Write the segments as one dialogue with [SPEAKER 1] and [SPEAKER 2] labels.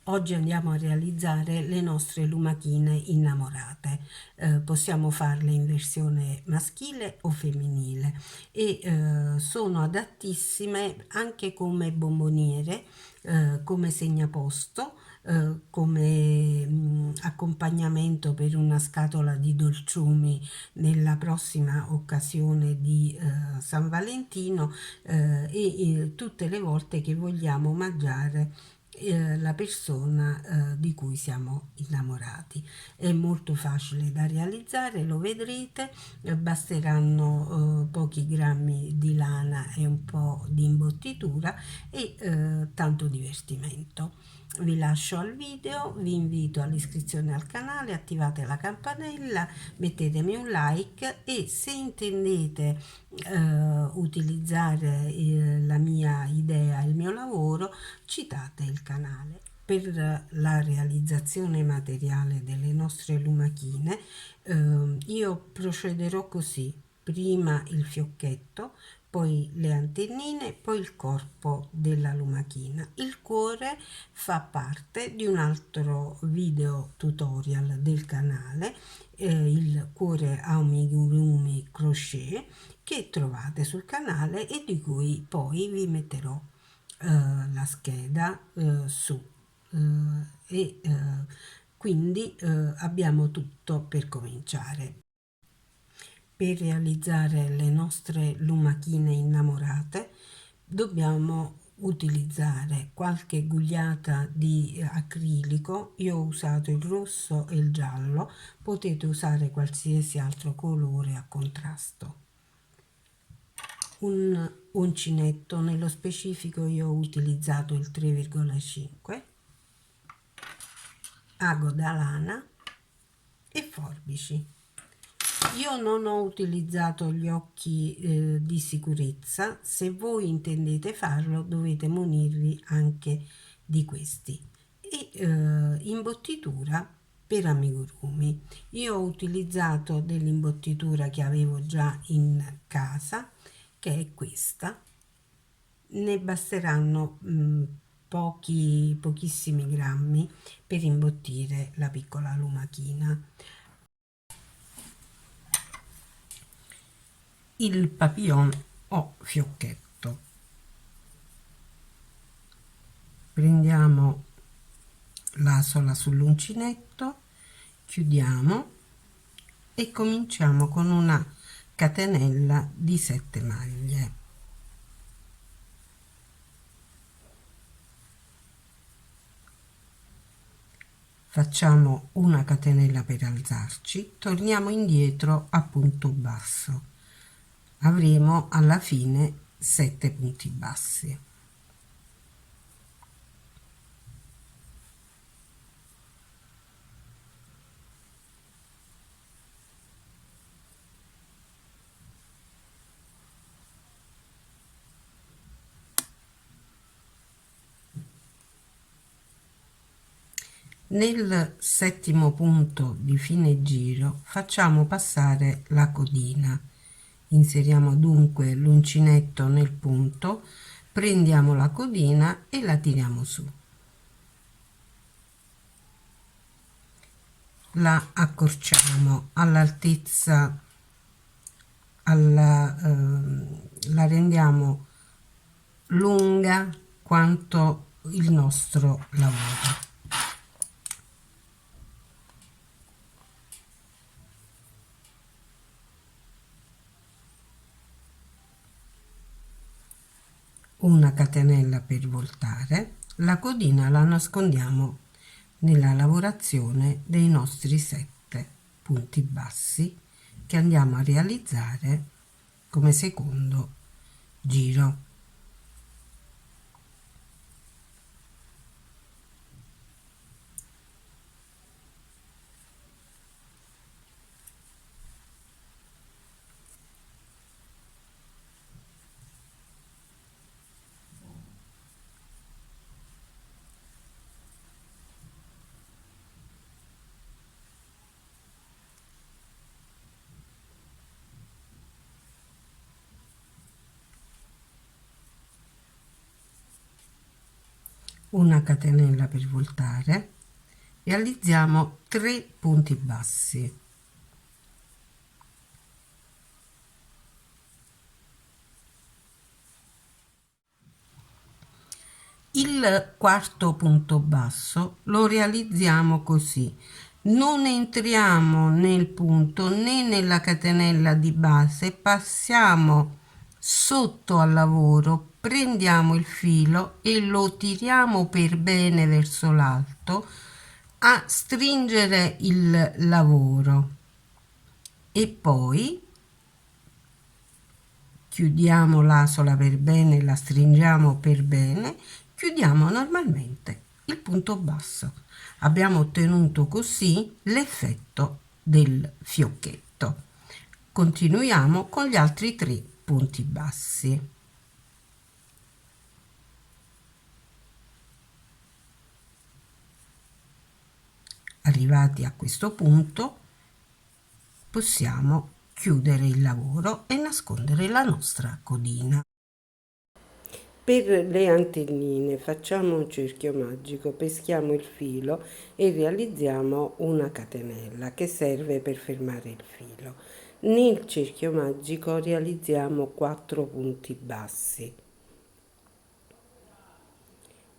[SPEAKER 1] Oggi andiamo a realizzare le nostre lumachine innamorate. Possiamo farle in versione maschile o femminile e sono adattissime anche come bomboniere, come segnaposto, come accompagnamento per una scatola di dolciumi nella prossima occasione di San Valentino, e tutte le volte che vogliamo mangiare la persona di cui siamo innamorati. È molto facile da realizzare, lo vedrete, basteranno pochi grammi di lana e un po' di imbottitura e tanto divertimento. Vi lascio al video, vi invito all'iscrizione al canale, attivate la campanella, mettetemi un like e se intendete utilizzare la mia idea, il mio lavoro, citate il canale. Per la realizzazione materiale delle nostre lumachine io procederò così: prima il fiocchetto, poi le antennine, poi il corpo della lumachina. Il cuore fa parte di un altro video tutorial del canale, il cuore a amigurumi crochet, che trovate sul canale e di cui poi vi metterò la scheda su e quindi abbiamo tutto per cominciare. Per realizzare le nostre lumachine innamorate dobbiamo utilizzare qualche gugliata di acrilico. Io ho usato il rosso e il giallo, potete usare qualsiasi altro colore a contrasto. Un uncinetto, nello specifico io ho utilizzato il 3,5, ago da lana e forbici. Io non ho utilizzato gli occhi di sicurezza. Se voi intendete farlo dovete munirvi anche di questi. E imbottitura per amigurumi. Io ho utilizzato dell'imbottitura che avevo già in casa, che è questa. Ne basteranno pochissimi grammi per imbottire la piccola lumachina. Il papillon o fiocchetto. Prendiamo l'asola sull'uncinetto, chiudiamo e cominciamo con una catenella di 7 maglie. Facciamo una catenella per alzarci, torniamo indietro a punto basso. Avremo alla fine 7 punti bassi. Nel settimo punto di fine giro facciamo passare la codina. Inseriamo dunque l'uncinetto nel punto, prendiamo la codina e la tiriamo su. La accorciamo all'altezza, la rendiamo lunga quanto il nostro lavoro. Una catenella per voltare, la codina la nascondiamo nella lavorazione dei nostri 7 punti bassi che andiamo a realizzare come secondo giro. una catenella per voltare, realizziamo 3 punti bassi. Il quarto punto basso lo realizziamo così: non entriamo nel punto né nella catenella di base, passiamo sotto al lavoro, prendiamo il filo e lo tiriamo per bene verso l'alto a stringere il lavoro e poi chiudiamo l'asola per bene, la stringiamo per bene, chiudiamo normalmente il punto basso. Abbiamo ottenuto così l'effetto del fiocchetto. Continuiamo con gli altri 3 punti bassi. Arrivati a questo punto possiamo chiudere il lavoro e nascondere la nostra codina. Per le antennine facciamo un cerchio magico, peschiamo il filo e realizziamo una catenella che serve per fermare il filo. Nel cerchio magico realizziamo 4 punti bassi.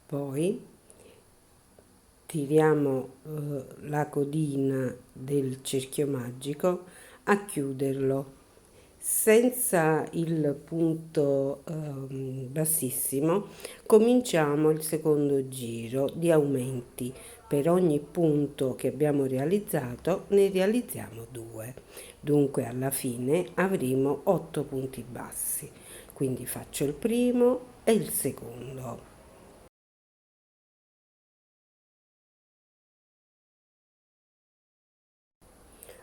[SPEAKER 1] Poi tiriamo la codina del cerchio magico a chiuderlo senza il punto bassissimo. Cominciamo il secondo giro di aumenti. Per ogni punto che abbiamo realizzato ne realizziamo 2, dunque alla fine avremo 8 punti bassi. Quindi faccio il primo e il secondo.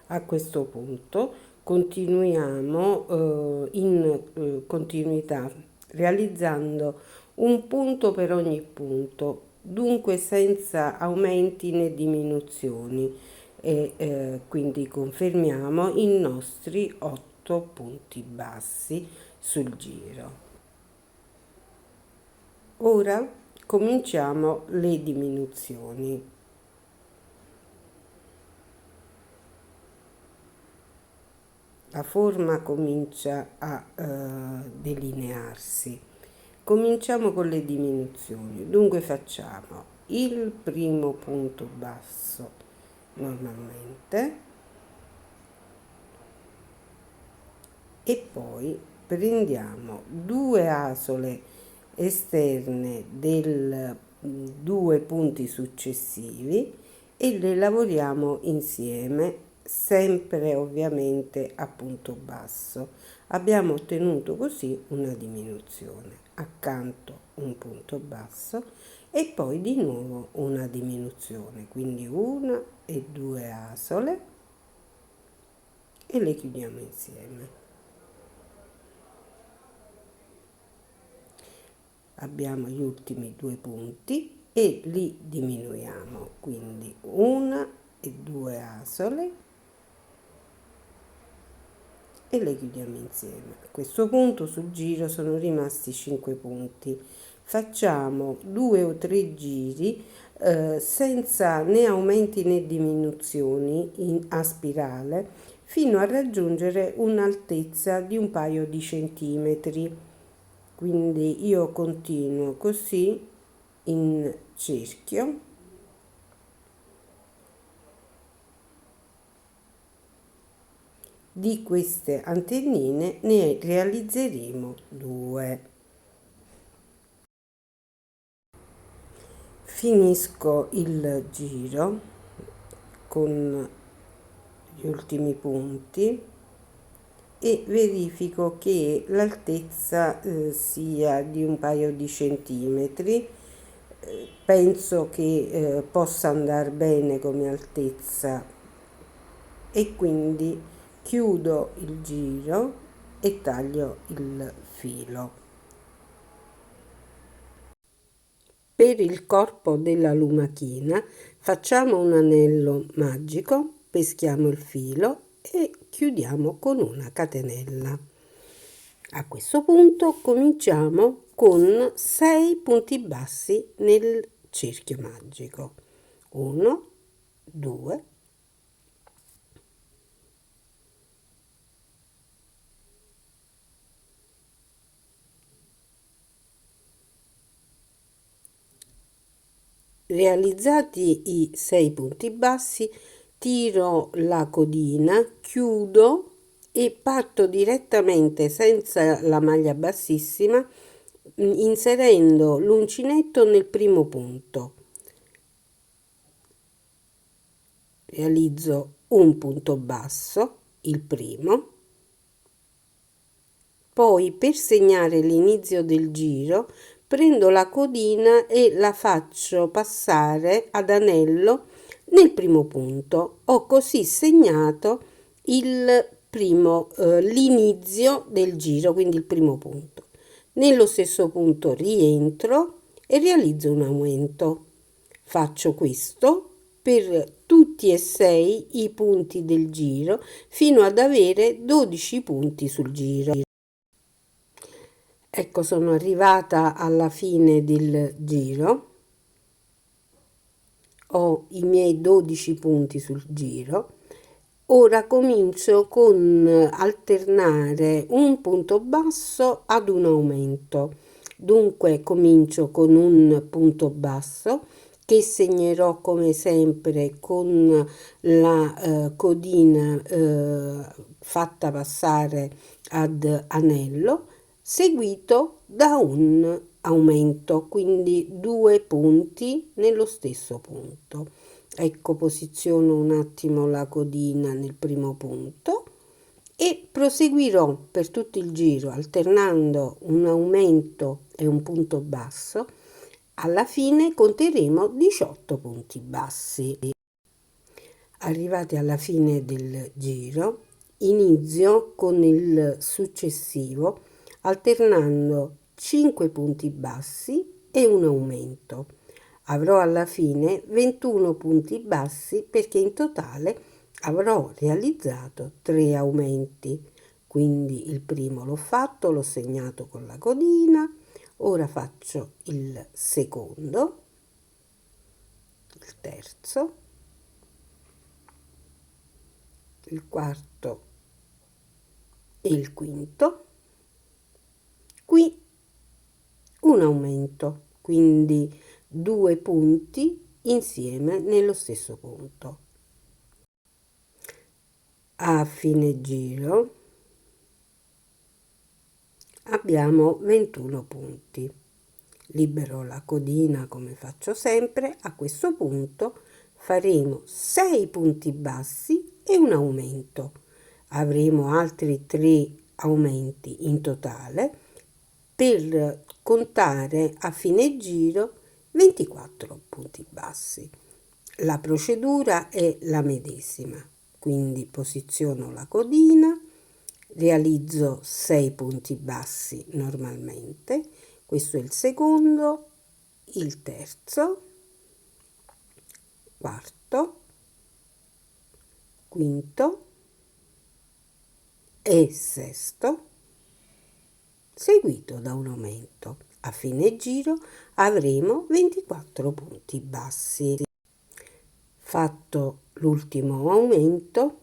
[SPEAKER 1] A questo punto continuiamo in continuità realizzando un punto per ogni punto, dunque senza aumenti né diminuzioni, e quindi confermiamo i nostri 8 punti bassi sul giro. Ora cominciamo le diminuzioni. La forma comincia a delinearsi. Cominciamo con le diminuzioni. Dunque facciamo il primo punto basso normalmente e poi prendiamo 2 asole esterne del 2 punti successivi e le lavoriamo insieme, sempre ovviamente a punto basso. Abbiamo ottenuto così una diminuzione, accanto un punto basso e poi di nuovo una diminuzione, quindi 1 e 2 asole e le chiudiamo insieme. Abbiamo gli ultimi 2 punti e li diminuiamo, quindi 1 e 2 asole e le chiudiamo insieme. A questo punto sul giro sono rimasti 5 punti. Facciamo 2 o 3 giri senza né aumenti né diminuzioni a spirale fino a raggiungere un'altezza di un paio di centimetri. Quindi io continuo così in cerchio di queste antennine, ne realizzeremo 2. Finisco il giro con gli ultimi punti e verifico che l'altezza sia di un paio di centimetri. Penso che possa andare bene come altezza e quindi chiudo il giro e taglio il filo. Per il corpo della lumachina facciamo un anello magico, peschiamo il filo e chiudiamo con una catenella. A questo punto cominciamo con 6 punti bassi nel cerchio magico. 1, 2, realizzati i 6 punti bassi, tiro la codina, chiudo e parto direttamente senza la maglia bassissima, inserendo l'uncinetto nel primo punto. Realizzo un punto basso, il primo, poi per segnare l'inizio del giro prendo la codina e la faccio passare ad anello nel primo punto. Ho così segnato l'inizio del giro, quindi il primo punto. Nello stesso punto rientro e realizzo un aumento. Faccio questo per tutti e 6 i punti del giro fino ad avere 12 punti sul giro. Ecco, sono arrivata alla fine del giro, ho i miei 12 punti sul giro. Ora comincio con alternare un punto basso ad un aumento. Dunque comincio con un punto basso che segnerò come sempre con la codina fatta passare ad anello, seguito da un aumento, quindi 2 punti nello stesso punto. Ecco, posiziono un attimo la codina nel primo punto e proseguirò per tutto il giro alternando un aumento e un punto basso. Alla fine conteremo 18 punti bassi. Arrivati alla fine del giro, inizio con il successivo alternando 5 punti bassi e un aumento. Avrò alla fine 21 punti bassi perché in totale avrò realizzato 3 aumenti. Quindi il primo l'ho fatto, l'ho segnato con la codina, ora faccio il secondo, il terzo, il quarto e il quinto. Qui un aumento, quindi 2 punti insieme nello stesso punto. A fine giro abbiamo 21 punti. Libero la codina come faccio sempre. A questo punto faremo 6 punti bassi e un aumento. Avremo altri 3 aumenti in totale per contare a fine giro 24 punti bassi. La procedura è la medesima, quindi posiziono la codina, realizzo 6 punti bassi normalmente, questo è il secondo, il terzo, quarto, quinto e sesto, seguito da un aumento. A fine giro avremo 24 punti bassi. Fatto l'ultimo aumento,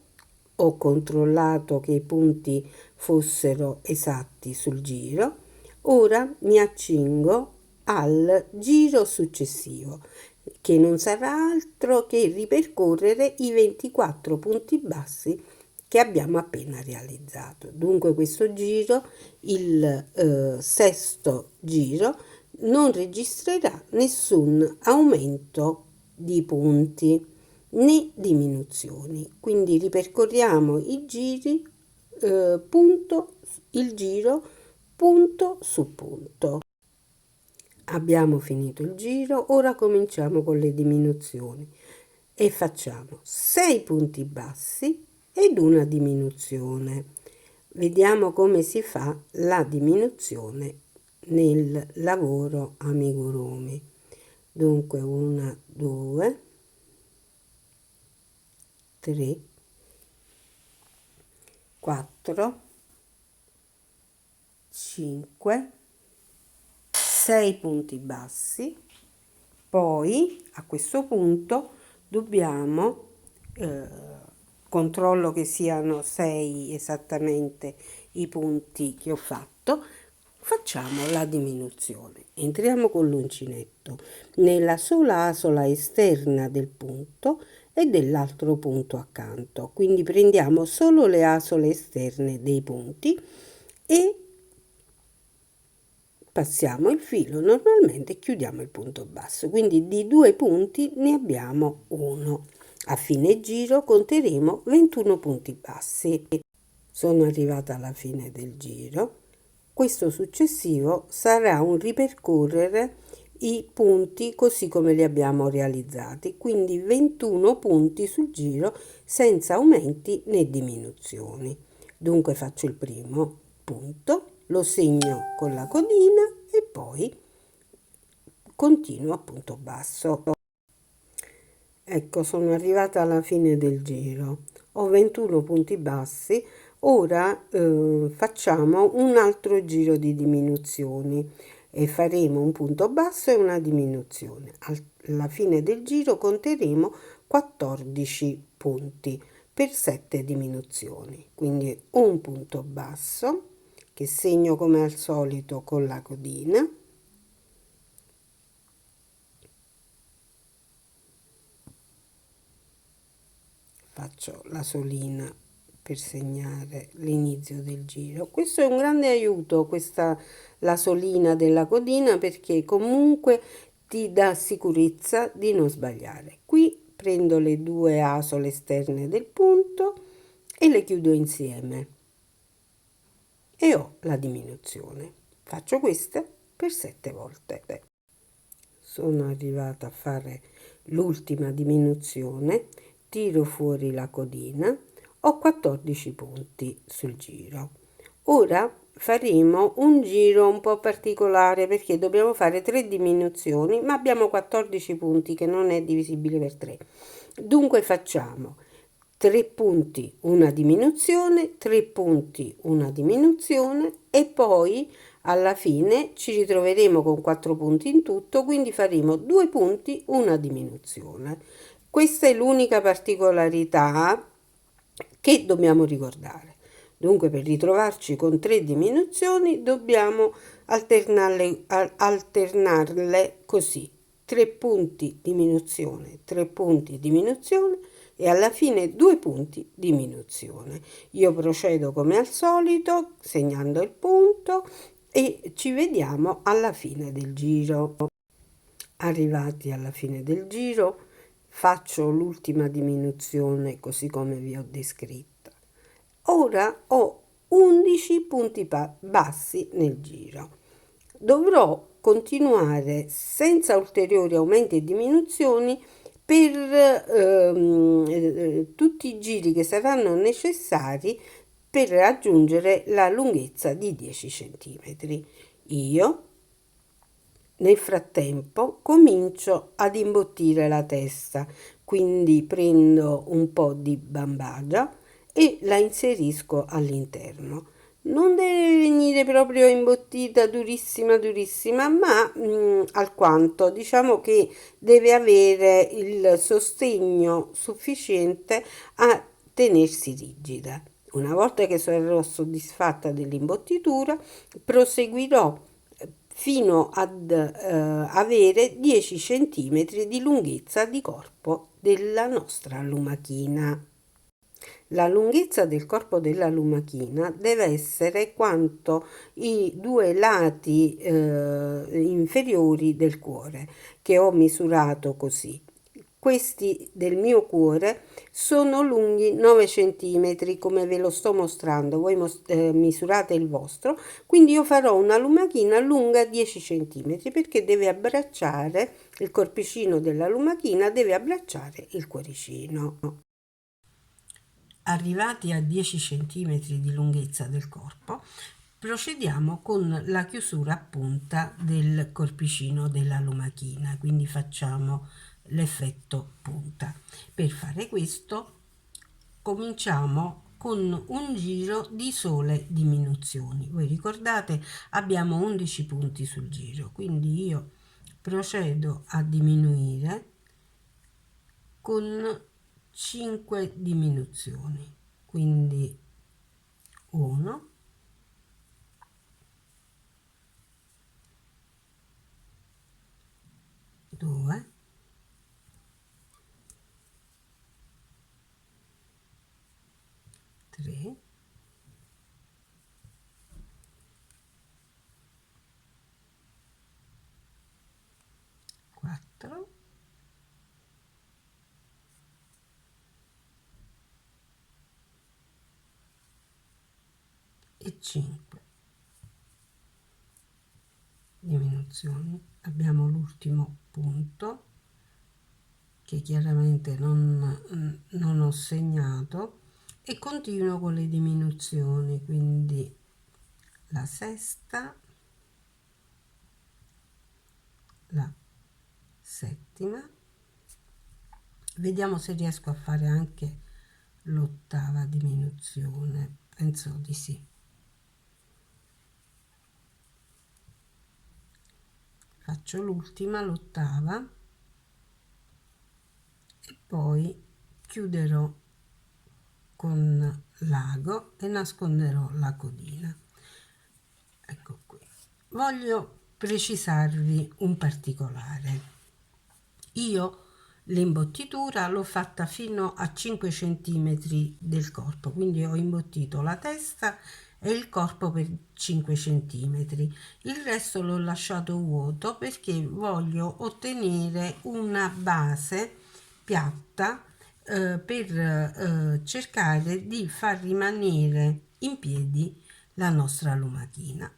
[SPEAKER 1] ho controllato che i punti fossero esatti sul giro. Ora mi accingo al giro successivo, che non sarà altro che ripercorrere i 24 punti bassi che abbiamo appena realizzato. Dunque questo giro, il sesto giro, non registrerà nessun aumento di punti né diminuzioni. Quindi ripercorriamo i giri, il giro punto su punto. Abbiamo finito il giro, ora cominciamo con le diminuzioni e facciamo 6 punti bassi ed una diminuzione. Vediamo come si fa la diminuzione nel lavoro amigurumi. Dunque 1, 2, 3, 4, 5, 6 punti bassi Poi a questo punto dobbiamo, controllo che siano 6 esattamente i punti che ho fatto, facciamo la diminuzione. Entriamo con l'uncinetto nella sola asola esterna del punto e dell'altro punto accanto, quindi prendiamo solo le asole esterne dei punti e passiamo il filo normalmente e chiudiamo il punto basso, quindi di 2 punti ne abbiamo uno. A fine giro conteremo 21 punti bassi. Sono arrivata alla fine del giro. Questo successivo sarà un ripercorrere i punti così come li abbiamo realizzati, quindi 21 punti sul giro senza aumenti né diminuzioni. Dunque faccio il primo punto, lo segno con la codina e poi continuo a punto basso. Ecco, sono arrivata alla fine del giro. Ho 21 punti bassi. Ora facciamo un altro giro di diminuzioni e faremo un punto basso e una diminuzione. Alla fine del giro conteremo 14 punti per 7 diminuzioni. Quindi un punto basso che segno come al solito con la codina. Faccio la solina per segnare l'inizio del giro. Questo è un grande aiuto, la solina della codina, perché comunque ti dà sicurezza di non sbagliare. Qui prendo le 2 asole esterne del punto e le chiudo insieme e ho la diminuzione. Faccio questa per 7 volte. Sono arrivata a fare l'ultima diminuzione, tiro fuori la codina, ho 14 punti sul giro. Ora faremo un giro un po' particolare perché dobbiamo fare 3 diminuzioni, ma abbiamo 14 punti che non è divisibile per 3. Dunque facciamo 3 punti, una diminuzione, 3 punti, una diminuzione e poi alla fine ci ritroveremo con 4 punti in tutto, quindi faremo 2 punti, una diminuzione. Questa è l'unica particolarità che dobbiamo ricordare. Dunque per ritrovarci con 3 diminuzioni dobbiamo alternarle così. 3 punti diminuzione, 3 punti diminuzione e alla fine 2 punti diminuzione. Io procedo come al solito segnando il punto e ci vediamo alla fine del giro. Arrivati alla fine del giro faccio l'ultima diminuzione così come vi ho descritta. Ora ho 11 punti bassi nel giro. Dovrò continuare senza ulteriori aumenti e diminuzioni per tutti i giri che saranno necessari per raggiungere la lunghezza di 10 cm. Io nel frattempo comincio ad imbottire la testa, quindi prendo un po' di bambagia e la inserisco all'interno. Non deve venire proprio imbottita durissima durissima, ma alquanto diciamo che deve avere il sostegno sufficiente a tenersi rigida. Una volta che sarò soddisfatta dell'imbottitura, proseguirò fino ad avere 10 cm di lunghezza di corpo della nostra lumachina. La lunghezza del corpo della lumachina deve essere quanto i 2 lati inferiori del cuore, che ho misurato così. Questi del mio cuore sono lunghi 9 cm come ve lo sto mostrando, voi misurate il vostro, quindi io farò una lumachina lunga 10 cm perché deve abbracciare il corpicino della lumachina, deve abbracciare il cuoricino. Arrivati a 10 cm di lunghezza del corpo, procediamo con la chiusura a punta del corpicino della lumachina, quindi facciamo l'effetto punta. Per fare questo cominciamo con un giro di sole diminuzioni. Voi ricordate abbiamo 11 punti sul giro, quindi io procedo a diminuire con 5 diminuzioni, quindi 1, 2, 3, 4 e 5 diminuzioni. Abbiamo l'ultimo punto che chiaramente non ho segnato e continuo con le diminuzioni, quindi la sesta, la settima, vediamo se riesco a fare anche l'ottava diminuzione, penso di sì. Faccio l'ultima, l'ottava, e poi chiuderò con l'ago e nasconderò la codina. Ecco qui. Voglio precisarvi un particolare. Io l'imbottitura l'ho fatta fino a 5 cm del corpo, quindi ho imbottito la testa e il corpo per 5 cm. Il resto l'ho lasciato vuoto perché voglio ottenere una base piatta per cercare di far rimanere in piedi la nostra lumachina.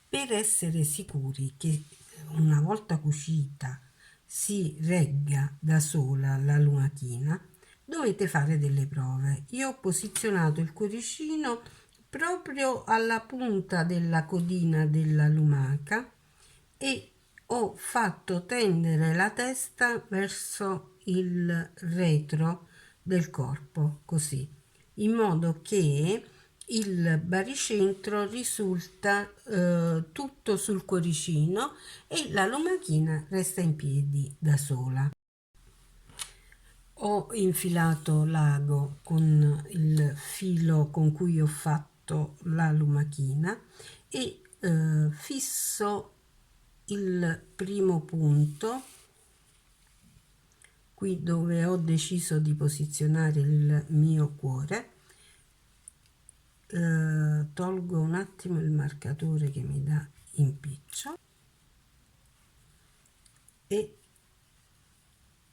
[SPEAKER 1] Per essere sicuri che una volta cucita si regga da sola la lumachina, dovete fare delle prove. Io ho posizionato il cuoricino proprio alla punta della codina della lumaca e ho fatto tendere la testa verso il retro del corpo, così, in modo che il baricentro risulta tutto sul cuoricino e la lumachina resta in piedi da sola. Ho infilato l'ago con il filo con cui ho fatto la lumachina e fisso il primo punto qui dove ho deciso di posizionare il mio cuore. Tolgo un attimo il marcatore che mi dà impiccio e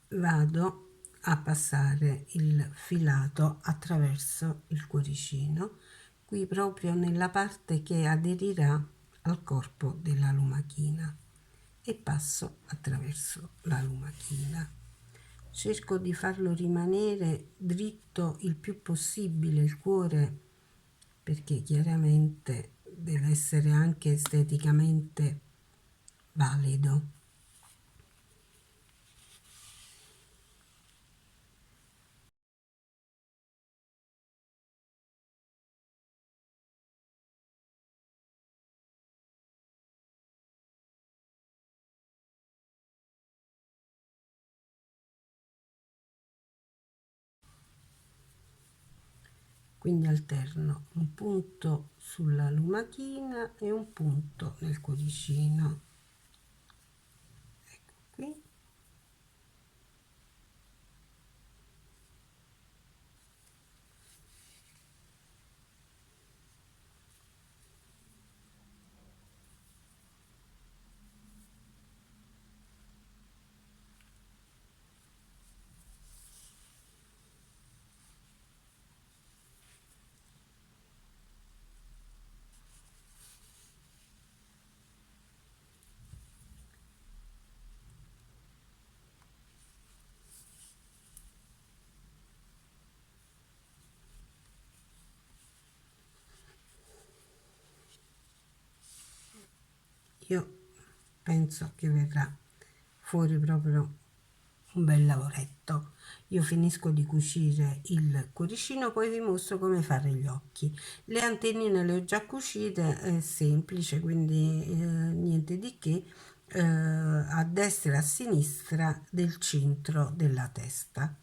[SPEAKER 1] vado a passare il filato attraverso il cuoricino, qui proprio nella parte che aderirà al corpo della lumachina, e passo attraverso la lumachina. Cerco di farlo rimanere dritto il più possibile il cuore, perché chiaramente deve essere anche esteticamente valido. Quindi alterno un punto sulla lumachina e un punto nel cuoricino. Ecco qui. Io penso che verrà fuori proprio un bel lavoretto. Io finisco di cucire il cuoricino, poi vi mostro come fare gli occhi. Le antennine le ho già cucite, è semplice, quindi niente di che. a destra e a sinistra del centro della testa.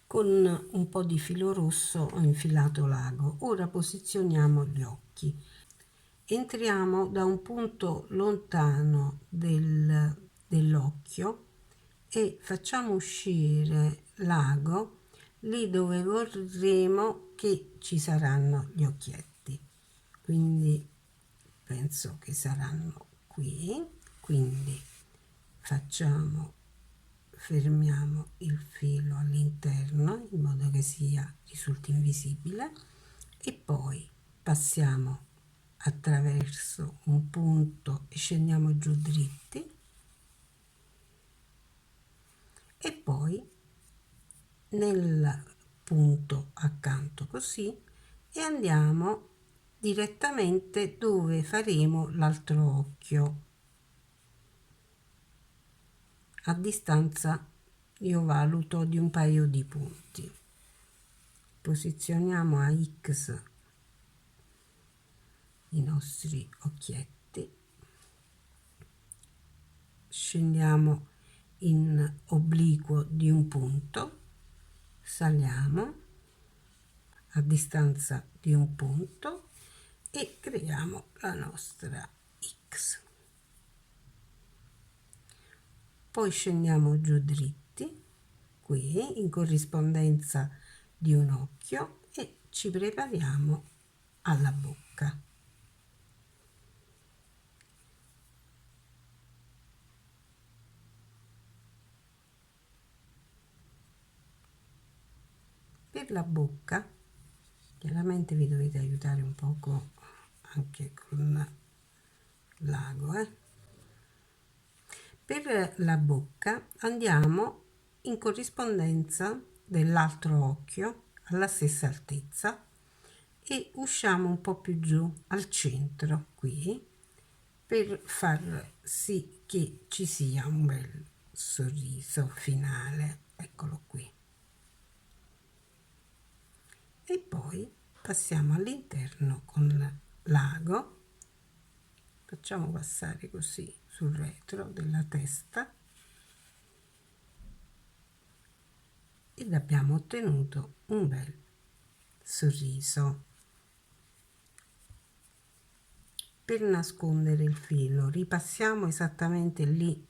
[SPEAKER 1] Con un po' di filo rosso ho infilato l'ago. Ora posizioniamo gli occhi. Entriamo da un punto lontano dell'occhio e facciamo uscire l'ago lì dove vorremmo che ci saranno gli occhietti. Quindi penso che saranno qui. Quindi fermiamo il filo all'interno in modo che risulti invisibile e poi passiamo attraverso un punto e scendiamo giù dritti e poi nel punto accanto così e andiamo direttamente dove faremo l'altro occhio a distanza io valuto di un paio di punti. Posizioniamo a X i nostri occhietti, scendiamo in obliquo di un punto, saliamo a distanza di un punto e creiamo la nostra X. Poi scendiamo giù dritti qui in corrispondenza di un occhio e ci prepariamo alla bocca. Per la bocca chiaramente vi dovete aiutare un poco anche con l'ago. Per la bocca andiamo in corrispondenza dell'altro occhio alla stessa altezza e usciamo un po' più giù al centro qui per far sì che ci sia un bel sorriso finale. Eccolo qui. E poi passiamo all'interno con l'ago, facciamo passare così sul retro della testa ed abbiamo ottenuto un bel sorriso. Per nascondere il filo ripassiamo esattamente lì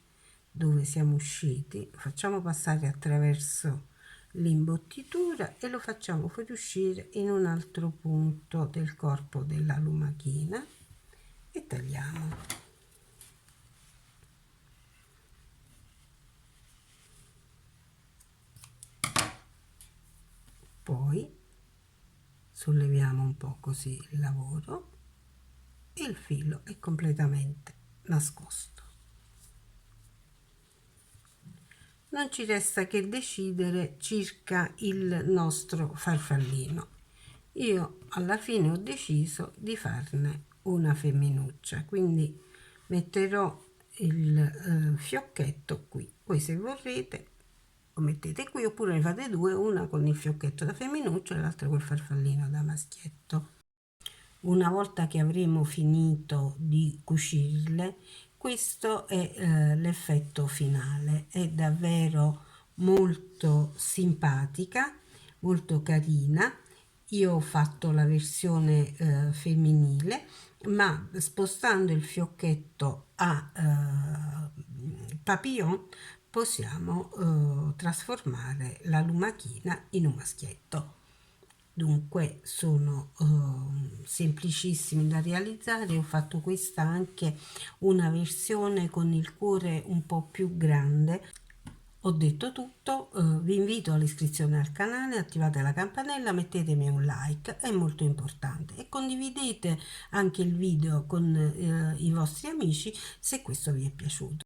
[SPEAKER 1] dove siamo usciti, facciamo passare attraverso l'imbottitura e lo facciamo fuoriuscire in un altro punto del corpo della lumachina e tagliamo. Poi solleviamo un po' così il lavoro e il filo è completamente nascosto. Non ci resta che decidere circa il nostro farfallino. Io alla fine ho deciso di farne una femminuccia, quindi metterò il fiocchetto qui. Voi se vorrete lo mettete qui oppure ne fate due, una con il fiocchetto da femminuccia e l'altra col farfallino da maschietto. Una volta che avremo finito di cucirle, questo è l'effetto finale. È davvero molto simpatica, molto carina. Io ho fatto la versione femminile, ma spostando il fiocchetto a papillon possiamo trasformare la lumachina in un maschietto. Dunque sono semplicissimi da realizzare. Ho fatto questa anche una versione con il cuore un po' più grande. Ho detto tutto, vi invito all'iscrizione al canale, attivate la campanella, mettetemi un like, è molto importante e condividete anche il video con i vostri amici se questo vi è piaciuto.